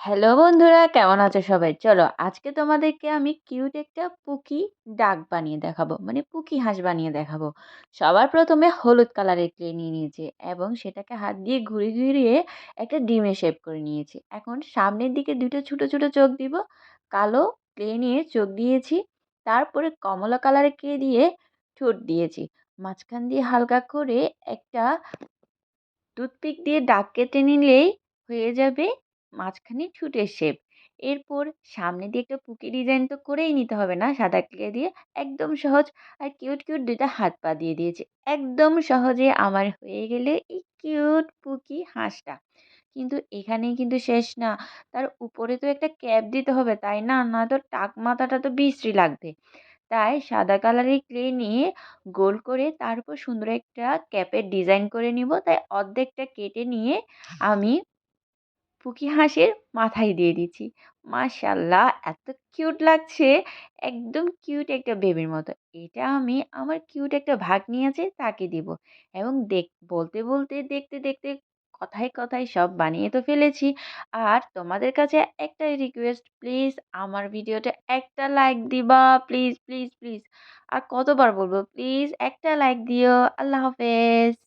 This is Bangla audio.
হ্যালো বন্ধুরা, কেমন আছো সবাই? চলো আজকে তোমাদেরকে আমি কিউট একটা পুকি ডাক বানিয়ে দেখাবো, মানে পুকি হাঁস বানিয়ে দেখাবো। সবার প্রথমে হলুদ কালারের ক্লে নিয়ে নিয়েছি এবং সেটাকে হাত দিয়ে ঘুরিয়ে ঘুরিয়ে একটা ডিমের শেপ করে নিয়েছি। এখন সামনের দিকে দুটো ছোট ছোট চোখ দিব। কালো ক্লে নিয়ে চোখ দিয়েছি। তারপরে কমলা কালারের ক্লে দিয়ে ঠোঁট দিয়েছি। মাঝখান দিয়ে হালকা করে একটা টুথপিক দিয়ে দাগ কেটে নিলেই হয়ে যাবে মাঝখানে ঠোঁটের শেপ। এরপর সামনে দিয়ে একটা পুকি ডিজাইন তো করেই নিতে হবে না সাদা ক্লে দিয়ে, একদম সহজ। আর কিউট কিউট দুইটা হাত পা দিয়ে দিয়েছি। একদম সহজে আমার হয়ে গেলে এই কিউট পুকি হাঁসটা। কিন্তু এখানেই কিন্তু শেষ না, তার উপরে তো একটা ক্যাপ দিতে হবে, তাই না? না তো টাক মাথাটা তো বিশ্রী লাগবে। তাই সাদা কালারের ক্লে নিয়ে গোল করে তার উপর সুন্দর একটা ক্যাপের ডিজাইন করে নিব। তাই অর্ধেকটা কেটে নিয়ে আমি পুকি হাঁসের মাথায় দিয়ে দিচ্ছি। মাশাল্লাহ, এত কিউট লাগছে! একদম কিউট একটা বেবির মতো। এটা আমি আমার কিউট একটা ভাগ্নি আছে তাকে দিব। এবং বলতে বলতে দেখতে দেখতে কথায় কথায় সব বানিয়ে তো ফেলেছি। আর তোমাদের কাছে একটা রিকোয়েস্ট, প্লিজ আমার ভিডিওটা একটা লাইক দিবা, প্লিজ প্লিজ প্লিজ। আর কতবার বলবো, প্লিজ একটা লাইক দিও। আল্লাহ হাফেজ।